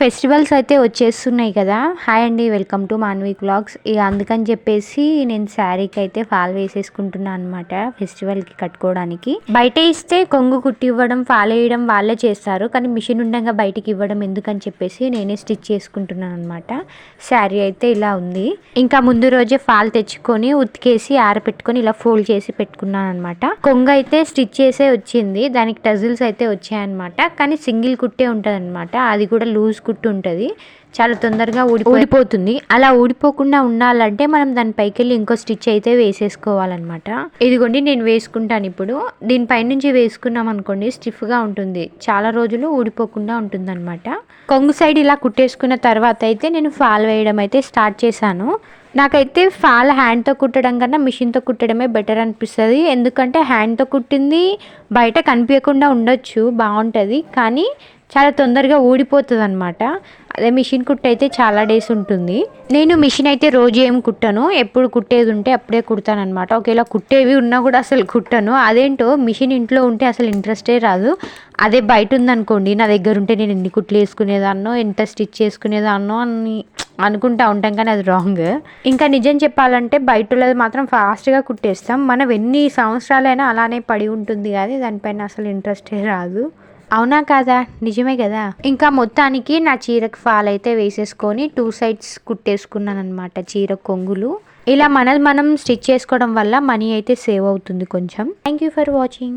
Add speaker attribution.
Speaker 1: Festivals అయితే వచ్చేస్తున్నాయి కదా. హాయ్ అండి, వెల్కమ్ టు మాన్వి వ్లాగ్స్. ఇక అందుకని చెప్పేసి నేను శారీకి అయితే ఫాల్ వేసేసుకుంటున్నాను అనమాట, ఫెస్టివల్కి కట్టుకోవడానికి. బయట ఇస్తే కొంగు కుట్టి ఇవ్వడం, ఫాల్ వేయడం వాళ్ళే చేస్తారు, కానీ మిషన్ ఉండగా బయటికి ఇవ్వడం ఎందుకని చెప్పేసి నేనే స్టిచ్ చేసుకుంటున్నాను అనమాట. శారీ అయితే ఇలా ఉంది. ఇంకా ముందు రోజే ఫాల్ తెచ్చుకొని ఉతికేసి ఆరపెట్టుకొని ఇలా ఫోల్డ్ చేసి పెట్టుకున్నాను అనమాట. కొంగు అయితే స్టిచ్ చేసే వచ్చింది, దానికి టజిల్స్ అయితే వచ్చాయన్నమాట. కానీ సింగిల్ కుట్టే ఉంటుంది అనమాట, అది కూడా లూజ్ కుట్టు ఉంటుంది, చాలా తొందరగా ఊడిపోతుంది. అలా ఊడిపోకుండా ఉండాలంటే మనం దానిపైకి వెళ్ళి ఇంకో స్టిచ్ అయితే వేసేసుకోవాలన్నమాట. ఇదిగోండి నేను వేసుకుంటాను ఇప్పుడు. దీనిపై నుంచి వేసుకున్నాం అనుకోండి స్టిఫ్గా ఉంటుంది, చాలా రోజులు ఊడిపోకుండా ఉంటుంది అనమాట. కొంగు సైడ్ ఇలా కుట్టేసుకున్న తర్వాత అయితే నేను ఫాల్ వేయడం అయితే స్టార్ట్ చేశాను. నాకైతే ఫాల్ హ్యాండ్తో కుట్టడం కన్నా మిషన్తో కుట్టడమే బెటర్ అనిపిస్తుంది. ఎందుకంటే హ్యాండ్తో కుట్టింది బయట కనిపించకుండా ఉండొచ్చు, బాగుంటుంది, కానీ చాలా తొందరగా ఊడిపోతుంది అనమాట. అదే మిషన్ కుట్టు అయితే చాలా డేస్ ఉంటుంది. నేను మిషన్ అయితే రోజు ఏం కుట్టను, ఎప్పుడు కుట్టేది ఉంటే అప్పుడే కుడతాను అనమాట. ఒకవేళ కుట్టేవి ఉన్నా కూడా అసలు కుట్టను. అదేంటో మిషన్ ఇంట్లో ఉంటే అసలు ఇంట్రెస్టే రాదు. అదే బయట ఉందనుకోండి, నా దగ్గర ఉంటే నేను ఎన్ని కుట్లు వేసుకునేదాన్నో, ఎంత స్టిచ్ చేసుకునేదాన్నో అని అనుకుంటా ఉంటాం, కానీ అది రాంగ్. ఇంకా నిజం చెప్పాలంటే బయటది మాత్రం ఫాస్ట్గా కుట్టేస్తాం. మనం ఎన్ని సంవత్సరాలైనా అలానే పడి ఉంటుంది, కానీ దానిపైన అసలు ఇంట్రెస్టే రాదు. అవునా కాదా? నిజమే కదా. ఇంకా మొత్తానికి నా చీరకు ఫాల్ అయితే వేసేసుకొని 2 సైడ్స్ కుట్టేసుకున్నాను అనమాట చీర కొంగులు. ఇలా మనం స్టిచ్ చేసుకోవడం వల్ల మనీ అయితే సేవ్ అవుతుంది కొంచెం. Thank you for watching.